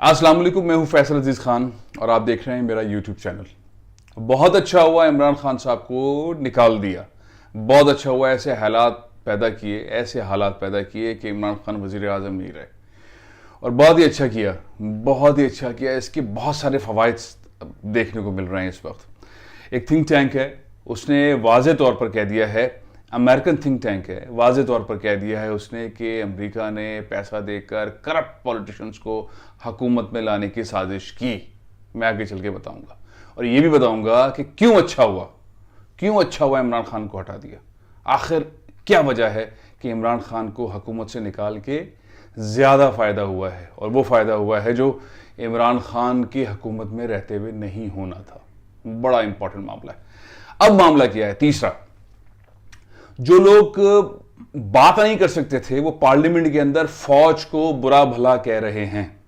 अस्सलाम वालेकुम, मैं हूं फैसल अजीज़ खान और आप देख रहे हैं मेरा यूट्यूब चैनल। बहुत अच्छा हुआ इमरान खान साहब को निकाल दिया। बहुत अच्छा हुआ, ऐसे हालात पैदा किए कि इमरान खान वज़ीर आज़म नहीं रहे। और बहुत ही अच्छा किया, बहुत ही अच्छा किया। इसके बहुत सारे फ़वाइद देखने को मिल रहे हैं इस वक्त। एक थिंक टैंक है, उसने वाज़े तौर पर कह दिया है, अमेरिकन थिंक टैंक है, वाज़े तौर पर कह दिया है उसने कि अमेरिका ने पैसा देकर करप्ट पॉलिटिशियंस को हुकूमत में लाने की साजिश की। मैं आगे चल के बताऊंगा और ये भी बताऊंगा कि क्यों अच्छा हुआ इमरान खान को हटा दिया। आखिर क्या वजह है कि इमरान खान को हुकूमत से निकाल के ज़्यादा फ़ायदा हुआ है, और वो फ़ायदा हुआ है जो इमरान खान की हुकूमत में रहते हुए नहीं होना था। बड़ा इंपॉर्टेंट मामला है। अब मामला क्या है? तीसरा, जो लोग बात नहीं कर सकते थे वो पार्लियामेंट के अंदर फौज को बुरा भला कह रहे हैं,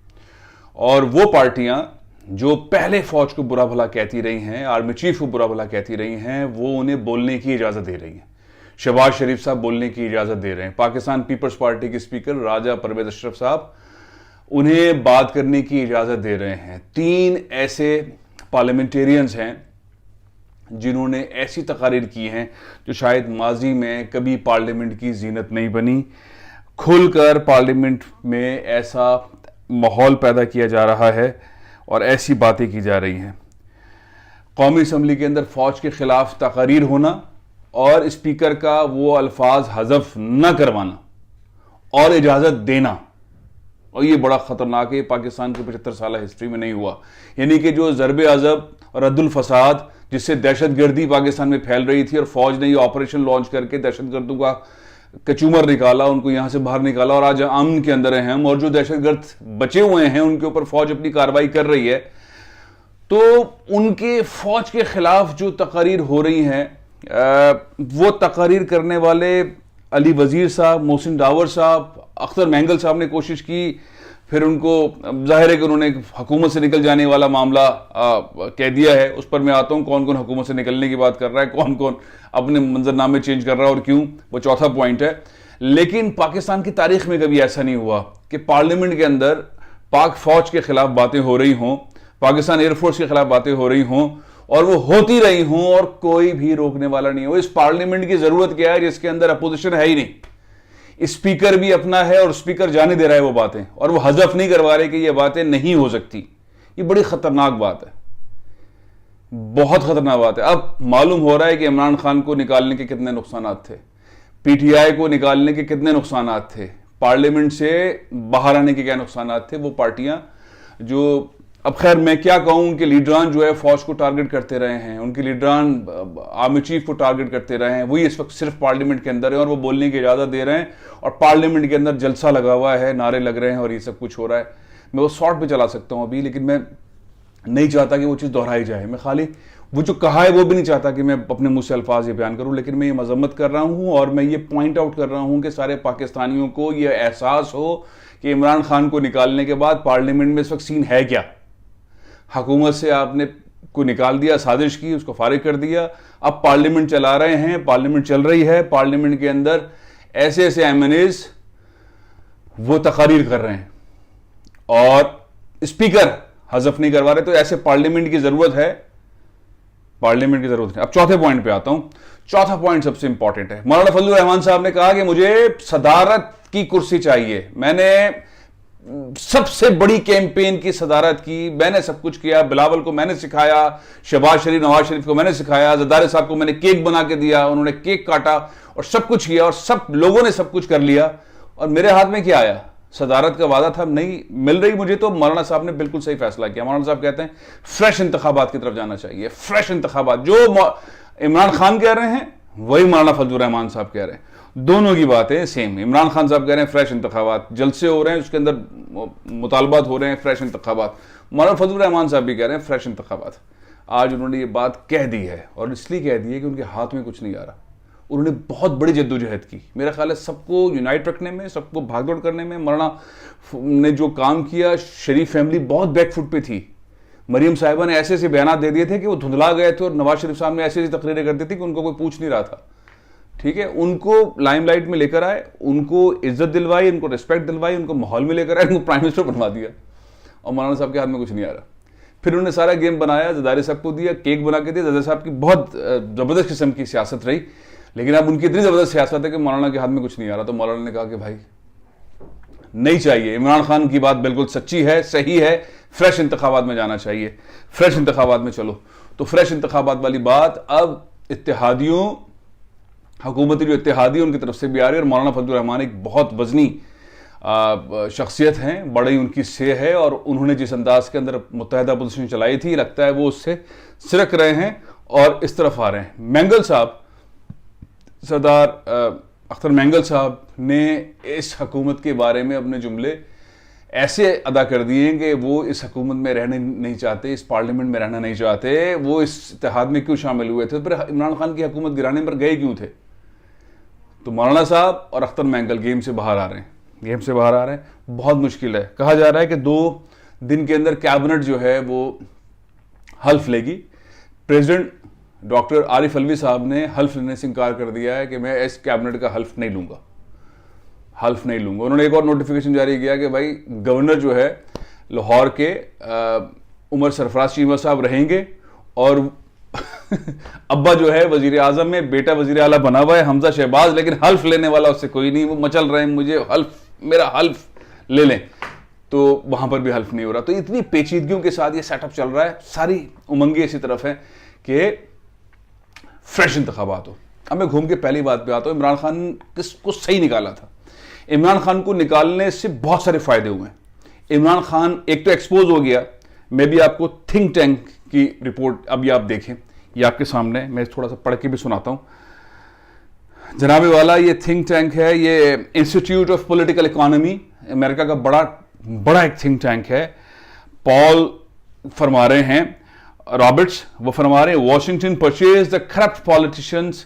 और वो पार्टियां जो पहले फौज को बुरा भला कहती रही हैं, आर्मी चीफ को बुरा भला कहती रही हैं, वो उन्हें बोलने की इजाजत दे रही हैं। शहबाज शरीफ साहब बोलने की इजाजत दे रहे हैं। पाकिस्तान पीपल्स पार्टी के स्पीकर राजा परवेज अशरफ साहब उन्हें बात करने की इजाजत दे रहे हैं। 3 ऐसे पार्लियामेंटेरियंस हैं जिन्होंने ऐसी तकारीर की हैं जो शायद माजी में कभी पार्लियामेंट की जीनत नहीं बनी। खुलकर पार्लियामेंट में ऐसा माहौल पैदा किया जा रहा है और ऐसी बातें की जा रही हैं। कौमी असम्बली के अंदर फौज के खिलाफ तकारीर होना और स्पीकर का वो अल्फाज हज़फ न करवाना और इजाज़त देना, और ये बड़ा ख़तरनाक है। पाकिस्तान की 75 साल हिस्ट्री में नहीं हुआ। यानी कि जो ज़रबे अज़ब और रद्दुल फसाद, जिससे दहशतगर्दी पाकिस्तान में फैल रही थी और फौज ने ये ऑपरेशन लॉन्च करके दहशतगर्दों का कचूमर निकाला, उनको यहां से बाहर निकाला, और आज अमन के अंदर हैं हम, और जो दहशतगर्द बचे हुए हैं उनके ऊपर फौज अपनी कार्रवाई कर रही है। तो उनके फौज के खिलाफ जो तकारीर हो रही हैं, वो तकारीर करने वाले अली वजीर साहब, मोहसिन डावर साहब, अख्तर मैंगल साहब ने कोशिश की। फिर उनको जाहिर है कि उन्होंने हुकूमत से निकल जाने वाला मामला कह दिया है। उस पर मैं आता हूँ, कौन कौन हुकूमत से निकलने की बात कर रहा है, कौन कौन अपने मंजरनामे चेंज कर रहा है और क्यों, वो चौथा पॉइंट है। लेकिन पाकिस्तान की तारीख में कभी ऐसा नहीं हुआ कि पार्लियामेंट के अंदर पाक फौज के खिलाफ बातें हो रही हों, पाकिस्तान एयरफोर्स के खिलाफ बातें हो रही हों, और वो होती रही हों और कोई भी रोकने वाला नहीं हो। इस पार्लियामेंट की जरूरत क्या है जिसके अंदर अपोजिशन है ही नहीं? स्पीकर भी अपना है और स्पीकर जाने दे रहा है वो बातें, और वो हजफ नहीं करवा रहे कि ये बातें नहीं हो सकती। ये बड़ी खतरनाक बात है, बहुत खतरनाक बात है। अब मालूम हो रहा है कि इमरान खान को निकालने के कितने नुकसान थे, पीटीआई को निकालने के कितने नुकसान थे, पार्लियामेंट से बाहर आने के क्या नुकसान थे। वो पार्टियां जो, अब खैर मैं क्या कहूं, उनके लीडरान जो है फौज को टारगेट करते रहे हैं, उनके लीडरान आर्मी चीफ को टारगेट करते रहे हैं, वही इस वक्त सिर्फ पार्लियामेंट के अंदर है और वो बोलने की इजाज़त दे रहे हैं, और पार्लियामेंट के अंदर जलसा लगा हुआ है, नारे लग रहे हैं और ये सब कुछ हो रहा है। मैं वो शॉर्ट पे चला सकता हूँ अभी, लेकिन मैं नहीं चाहता कि वो चीज़ दोहराई जाए। मैं खाली वो जो कहा है वो भी नहीं चाहता कि मैं अपने मुंह से अल्फाज ये बयान करूँ, लेकिन मैं ये मजम्मत कर रहा हूँ और मैं ये पॉइंट आउट कर रहा हूँ कि सारे पाकिस्तानियों को ये एहसास हो कि इमरान खान को निकालने के बाद पार्लियामेंट में इस वक्त सीन है क्या। हुकूमत से आपने को निकाल दिया, साजिश की, उसको फारिग कर दिया, अब पार्लियामेंट चला रहे हैं, पार्लियामेंट चल रही है, पार्लियामेंट के अंदर ऐसे ऐसे एमएनएज वो तकारीर कर रहे हैं और स्पीकर हजफ नहीं करवा रहे। तो ऐसे पार्लियामेंट की जरूरत है, पार्लियामेंट की जरूरत है। अब चौथे पॉइंट पे आता हूं। चौथा पॉइंट सबसे इंपॉर्टेंट है। मौलाना फजलुर रहमान साहब ने कहा कि मुझे सदारत की कुर्सी चाहिए, मैंने सबसे बड़ी कैंपेन की सदारत की, मैंने सब कुछ किया, बिलावल को मैंने सिखाया, शहबाज शरीफ, नवाज शरीफ को मैंने सिखाया, जरदारी साहब को मैंने केक बना के दिया, उन्होंने केक काटा और सब कुछ किया, और सब लोगों ने सब कुछ कर लिया, और मेरे हाथ में क्या आया? सदारत का वादा था, नहीं मिल रही मुझे। तो मौलाना साहब ने बिल्कुल सही फैसला किया। मौलाना साहब कहते हैं फ्रेश इंतखाबात की तरफ जाना चाहिए। फ्रेश इंतखाबात, जो इमरान खान कह रहे हैं वही मौलाना फजलुर रहमान साहब कह रहे हैं, दोनों की बातें सेम। इमरान खान साहब कह रहे हैं फ्रेश इंतखाबात, जलसे हो रहे हैं, उसके अंदर मुतालबात हो रहे हैं, फ्रेश इंतखाबात। मौलाना फजलुर रहमान साहब भी कह रहे हैं फ्रेश इंतखाबात। आज उन्होंने ये बात कह दी है, और इसलिए कह दी है कि उनके हाथ में कुछ नहीं आ रहा। उन्होंने बहुत बड़ी जद्दोजहद की, मेरा ख्याल है सबको यूनाइट रखने में, सबको भागदौड़ करने में। मौलाना ने जो काम किया, शरीफ फैमिली बहुत बैकफुट पे थी। मरीम साहिबा ने ऐसे ऐसे बयान दे दिए थे कि वो धुंधला गए थे, और नवाज शरीफ साहब ने ऐसी ऐसी तकरीरें कर दी थी कि उनको कोई पूछ नहीं रहा था। ठीक है, उनको लाइमलाइट में लेकर आए, उनको इज्जत दिलवाई, उनको रिस्पेक्ट दिलवाई, उनको माहौल में लेकर आए, उनको प्राइम मिनिस्टर बनवा दिया। और मौलाना साहब के हाथ में कुछ नहीं आ रहा। फिर उन्होंने सारा गेम बनाया, ज़रदारी साहब को दिया, केक बना के दिया। ज़रदारी साहब की बहुत ज़बरदस्त किस्म की सियासत रही, लेकिन अब उनकी इतनी ज़बरदस्त सियासत है कि मौलाना के हाथ में कुछ नहीं आ रहा। तो मौलाना ने कहा कि भाई नहीं चाहिए, इमरान खान की बात बिल्कुल सच्ची है, सही है, फ्रेश इंतखाबात में जाना चाहिए, फ्रेश इंतखाबात में चलो। तो फ्रेश इंतखाबात वाली बात अब इत्तेहादियों, हुकूमती जो इत्तेहादी उनकी तरफ से भी आ रही है। और मौलाना फजलुर रहमान एक बहुत वजनी शख्सियत हैं, बड़ी उनकी से है, और उन्होंने जिस अंदाज के अंदर मुत्तहिदा पोजीशन चलाई थी, लगता है वो उससे सिरक रहे हैं और इस तरफ आ रहे हैं। मैंगल साहब, सरदार अख्तर मैंगल साहब ने इस हुकूमत के बारे में अपने जुमले ऐसे अदा कर दिए कि वो इस हुकूमत में रहने नहीं चाहते, इस पार्लियामेंट में रहना नहीं चाहते, वो इस इत्तेहाद में क्यों शामिल हुए थे, फिर इमरान खान की हुकूमत गिराने पर गए क्यों थे। तो मौलाना साहब और अख्तर मैंगल गेम से बाहर आ रहे हैं, गेम से बाहर आ रहे हैं। बहुत मुश्किल है, कहा जा रहा है कि 2 दिन के अंदर कैबिनेट जो है वो हल्फ लेगी। प्रेसिडेंट डॉक्टर आरिफ अलवी साहब ने हल्फ लेने से इनकार कर दिया है कि मैं इस कैबिनेट का हल्फ नहीं लूंगा, हल्फ नहीं लूंगा। उन्होंने एक और नोटिफिकेशन जारी किया कि भाई गवर्नर जो है लाहौर के उमर सरफराज चीमा साहब रहेंगे, और अब्बा जो है वजीर आजम में, बेटा वजीर आला बना हुआ है हमजा शहबाज, लेकिन हल्फ लेने वाला उससे कोई नहीं। वो मचल रहे हैं मुझे हल्फ, मेरा हल्फ ले लें, तो वहां पर भी हल्फ नहीं हो रहा। तो इतनी पेचीदगियों के साथ ये सेटअप चल रहा है, सारी उमंगे इसी तरफ है कि फ्रेश इंतखाबात हो। अब मैं घूम के पहली बात पे आता हूं, इमरान खान किसको सही निकाला था। इमरान खान को निकालने से बहुत सारे फायदे हुए। इमरान खान एक तो एक्सपोज हो गया। मैं भी आपको थिंक टैंक की रिपोर्ट अभी आप देखें, ये आपके सामने, मैं थोड़ा सा पढ़ के भी सुनाता हूं जनाबे वाला। ये थिंक टैंक है, ये institute of political economy, America का बड़ा एक थिंक टैंक है। पॉल फरमा रहे हैं, रॉबर्ट्स वो फरमा रहे हैं, Washington purchase the corrupt politicians,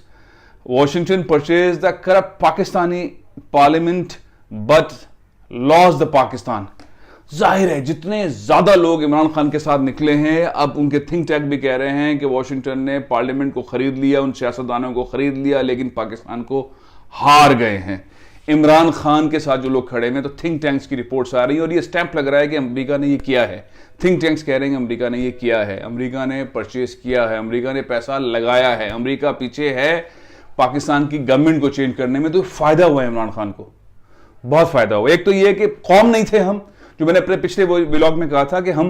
Washington purchase the corrupt Pakistani parliament but loss the Pakistan. जाहिर है जितने ज्यादा लोग इमरान खान के साथ निकले हैं, अब उनके थिंक टैंक भी कह रहे हैं कि वॉशिंगटन ने पार्लियामेंट को खरीद लिया, उन सियासतदानों को खरीद लिया, लेकिन पाकिस्तान को हार गए हैं। इमरान खान के साथ जो लोग खड़े हैं, तो थिंक टैंक्स की रिपोर्ट्स आ रही है और ये स्टैंप लग रहा है कि अमेरिका ने ये किया है। थिंक टैंक्स कह रहे हैं कि अमेरिका ने ये किया है, अमेरिका ने परचेज किया है, अमेरिका ने पैसा लगाया है, अमेरिका पीछे है पाकिस्तान की गवर्नमेंट को चेंज करने में। तो फायदा हुआ है इमरान खान को, बहुत फायदा हुआ। एक तो ये कि कौम नहीं थे हम, जो मैंने अपने पिछले व्लॉग में कहा था कि हम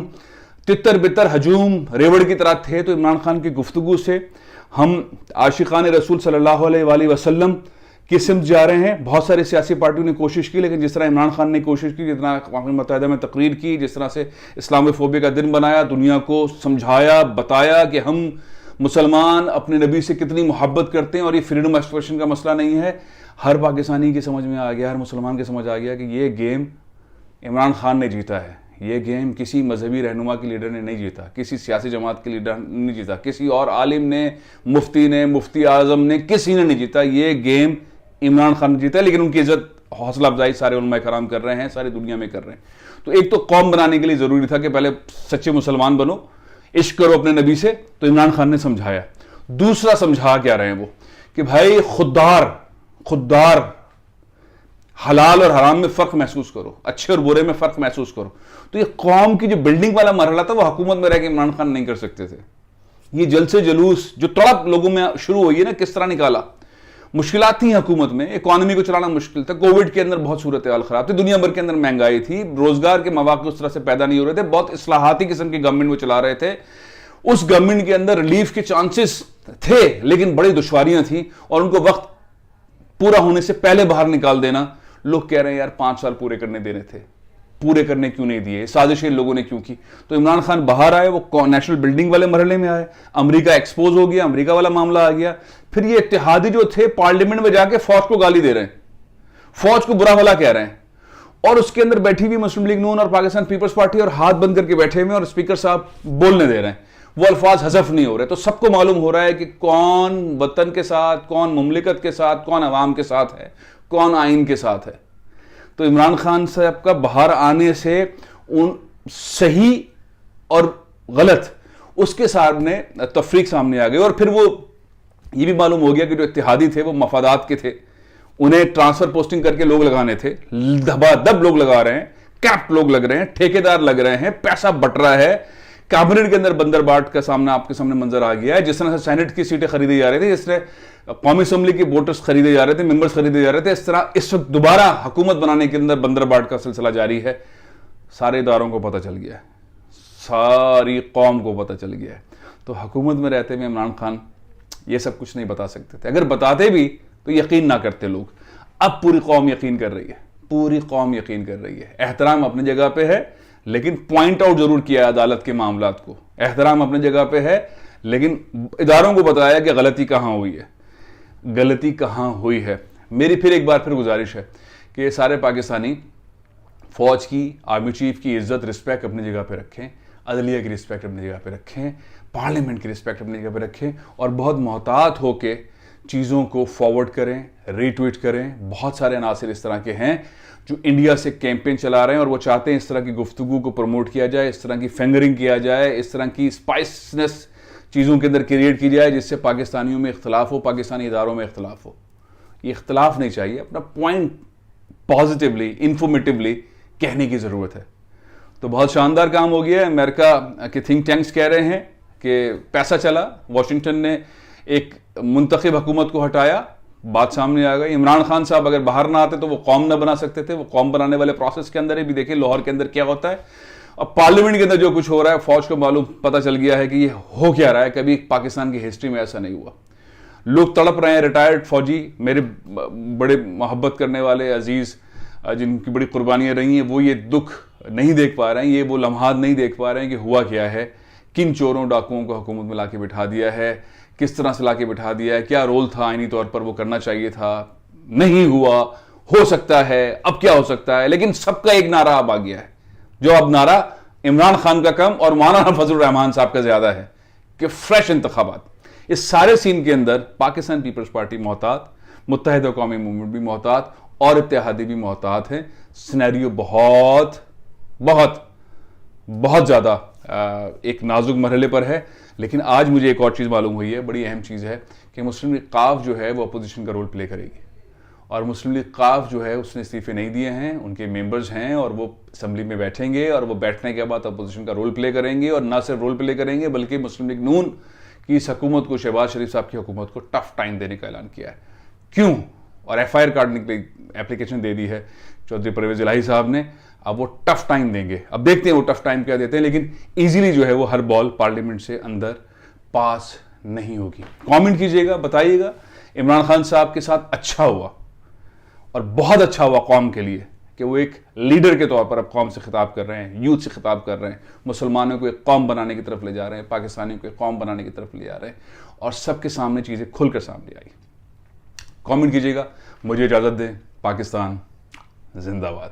तितर बितर हजूम रेवड़ की तरह थे, तो इमरान खान की गुफ्तगू से हम आशिकान रसूल सल्लल्लाहु अलैहि वसल्लम की सिमत जा रहे हैं। बहुत सारी सियासी पार्टियों ने कोशिश की, लेकिन जिस तरह इमरान खान ने कोशिश की, जितना अक़वाम मुत्तहिदा में तकरीर की, जिस तरह से इस्लामोफोबिया का दिन बनाया, दुनिया को समझाया, बताया कि हम मुसलमान अपने नबी से कितनी मोहब्बत करते हैं और ये फ्रीडम ऑफ एक्सप्रेशन का मसला नहीं है, हर पाकिस्तानी की समझ में आ गया, हर मुसलमान की समझ आ गया कि ये गेम इमरान खान ने जीता है। ये गेम किसी मजहबी रहनुमा के लीडर ने नहीं जीता, किसी सियासी जमात के लीडर ने नहीं जीता, किसी और आलिम ने, मुफ्ती आजम ने, किसी ने नहीं जीता। ये गेम इमरान खान ने जीता है, लेकिन उनकी इज्जत हौसला अफजाई सारे उलमा कराम कर रहे हैं, सारी दुनिया में कर रहे हैं। तो एक तो कौम बनाने के लिए जरूरी था कि पहले सच्चे मुसलमान बनो, इश्क करो अपने नबी से, तो इमरान खान ने समझाया। दूसरा समझा क्या रहे हैं वो कि भाई खुददार हलाल और हराम में फर्क महसूस करो, अच्छे और बुरे में फर्क महसूस करो। तो ये कौम की जो बिल्डिंग वाला मरहला था वो हुकूमत में रह के इमरान खान नहीं कर सकते थे। ये जलसे जुलूस जो तड़प लोगों में शुरू हुई है ना, किस तरह निकाला। मुश्किलात थी हुकूमत में, इकोनॉमी को चलाना मुश्किल था, कोविड के अंदर बहुत सूरत हाल खराब थी, दुनिया भर के अंदर महंगाई थी, रोजगार के मौके उस तरह से पैदा नहीं हो रहे थे, बहुत इस्लाहाती किस्म की गवर्नमेंट वो चला रहे थे। उस गवर्नमेंट के अंदर रिलीफ के चांसेस थे, लेकिन बड़ी दुश्वारियां थी और उनको वक्त पूरा होने से पहले बाहर निकाल देना। लोग कह रहे हैं यार 5 साल पूरे करने देने थे, पूरे करने क्यों नहीं दिए, साजिशें लोगों ने क्यों की। तो इमरान खान बाहर आए, वो नेशनल बिल्डिंग वाले मरहले में आए, अमेरिका एक्सपोज हो गया, अमेरिका वाला मामला आ गया। फिर ये इत्तेहादी जो थे पार्लियामेंट में जाके फौज को गाली दे रहे हैं, फौज को बुरा भला कह रहे हैं, और उसके अंदर बैठी हुई मुस्लिम लीग नून और पाकिस्तान पीपल्स पार्टी और हाथ बंद करके बैठे हुए और स्पीकर साहब बोलने दे रहे हैं, वो अल्फाज हजफ नहीं हो रहे। तो सबको मालूम हो रहा है कि कौन वतन के साथ, कौन मुमलिकत के साथ, कौन अवाम के साथ है, कौन आइन के साथ है। तो इमरान खान साहब का बाहर आने से उन सही और गलत उसके सामने तफरीक सामने आ गई, और फिर वो ये भी मालूम हो गया कि जो इत्तेहादी थे वो मफादात के थे, उन्हें ट्रांसफर पोस्टिंग करके लोग लगाने थे, धबाधब लोग लगा रहे हैं, कैप्ट लोग लग रहे हैं, ठेकेदार लग रहे हैं, पैसा बट रहा है। कैबिनेट के अंदर बंदरबाट का सामना आपके सामने मंजर आ गया है। जिस तरह से सेनेट की सीटें खरीदी जा रही थी, जिस तरह कौमी असम्बली के वोटर्स खरीदे जा रहे थे, मेंबर्स खरीदे जा रहे थे, इस तरह इस वक्त दोबारा हुकूमत बनाने के अंदर बंदरबाट का सिलसिला जारी है। सारे इदारों को पता चल गया है, सारी कौम को पता चल गया है। तो हुकूमत में रहते हुए इमरान खान ये सब कुछ नहीं बता सकते थे। अगर बताते भी तो यकीन ना करते लोग। अब पूरी कौम यकीन कर रही है, पूरी कौम यकीन कर रही है। एहतराम अपनी जगह पे है, लेकिन पॉइंट आउट जरूर किया है अदालत के मामलात को। एहतराम अपनी जगह पे है, लेकिन इदारों को बताया कि गलती कहां हुई है, गलती कहां हुई है। मेरी फिर एक बार फिर गुजारिश है कि ये सारे पाकिस्तानी फौज की, आर्मी चीफ की इज्जत, रिस्पेक्ट अपनी जगह पे रखें, अदलिया की रिस्पेक्ट अपनी जगह पे रखें, पार्लियामेंट की रिस्पेक्ट अपनी जगह पे रखें, और बहुत मोहतात होके चीज़ों को फॉरवर्ड करें, रीट्वीट करें। बहुत सारे अनासिर इस तरह के हैं जो इंडिया से कैंपेन चला रहे हैं और वो चाहते हैं इस तरह की गुफ्तगू को प्रमोट किया जाए, इस तरह की फिंगरिंग किया जाए, इस तरह की स्पाइसनेस चीज़ों के अंदर क्रिएट की जाए जिससे पाकिस्तानियों में इख्तलाफ हो, पाकिस्तानी इदारों में इख्तलाफ हो। ये इख्तलाफ नहीं चाहिए, अपना पॉइंट पॉजिटिवली, इंफॉर्मेटिवली कहने की ज़रूरत है। तो बहुत शानदार काम हो गया है। अमेरिका के थिंक टैंक्स कह रहे हैं कि पैसा चला, वाशिंगटन ने एक मुंतखब हुकूमत को हटाया, बात सामने आ गई। इमरान खान साहब अगर बाहर ना आते तो वो कौम ना बना सकते थे। वो कौम बनाने वाले प्रोसेस के अंदर ही भी देखिए लाहौर के अंदर क्या होता है, और पार्लियामेंट के अंदर जो कुछ हो रहा है, फौज को मालूम पता चल गया है कि ये हो क्या रहा है। कभी पाकिस्तान की हिस्ट्री में ऐसा नहीं हुआ। लोग तड़प रहे हैं, रिटायर्ड फौजी, मेरे बड़े मोहब्बत करने वाले अजीज जिनकी बड़ी कुर्बानियां रही हैं, वो ये दुख नहीं देख पा रहे हैं, ये वो लम्हात नहीं देख पा रहे हैं कि हुआ क्या है, किन चोरों डाकुओं को हुकूमत में लाके बिठा दिया है, किस तरह से लाके बिठा दिया है, क्या रोल था आईनी तौर पर वो करना चाहिए था, नहीं हुआ, हो सकता है, अब क्या हो सकता है। लेकिन सबका एक नारा अब आ गया है, जो अब नारा इमरान खान का कम और मौलाना फजलुर रहमान साहब का ज्यादा है कि फ्रेश इंतखाबात। इस सारे सीन के अंदर पाकिस्तान पीपल्स पार्टी मोहतात, मुत्तहिदा कौमी मूवमेंट भी मोहतात और इत्तेहादी भी मोहतात हैं। सिनेरियो बहुत बहुत बहुत ज़्यादा एक नाजुक मरहले पर है। लेकिन आज मुझे एक और चीज़ मालूम हुई है, बड़ी अहम चीज़ है, कि मुस्लिम लीग काफ जो है वो अपोजिशन का रोल प्ले करेगी। और मुस्लिम लीग काफ जो है उसने इस्तीफे नहीं दिए हैं, उनके मेंबर्स हैं और वो असम्बली में बैठेंगे और वो बैठने के बाद अपोजिशन का रोल प्ले करेंगे। और ना सिर्फ रोल प्ले करेंगे बल्कि मुस्लिम लीग नून की इस हुकूमत को, शहबाज शरीफ साहब की हुकूमत को टफ टाइम देने का ऐलान किया है। क्यों? और FIR काटने के लिए एप्लीकेशन दे दी है चौधरी परवेज इलाही साहब ने। अब वो टफ टाइम देंगे, अब देखते हैं वो टफ टाइम क्या देते हैं। लेकिन इजीली जो है वो हर बॉल पार्लियामेंट से अंदर पास नहीं होगी। कमेंट कीजिएगा, बताइएगा इमरान खान साहब के साथ अच्छा हुआ और बहुत अच्छा हुआ कौम के लिए कि वो एक लीडर के तौर पर अब कौम से खिताब कर रहे हैं, यूथ से खिताब कर रहे हैं, मुसलमानों को एक कौम बनाने की तरफ ले जा रहे हैं, पाकिस्तानियों को एक कौम बनाने की तरफ ले जा रहे हैं और सबके सामने चीज़ें खुलकर सामने आई। कमेंट कीजिएगा, मुझे इजाज़त दें। पाकिस्तान जिंदाबाद।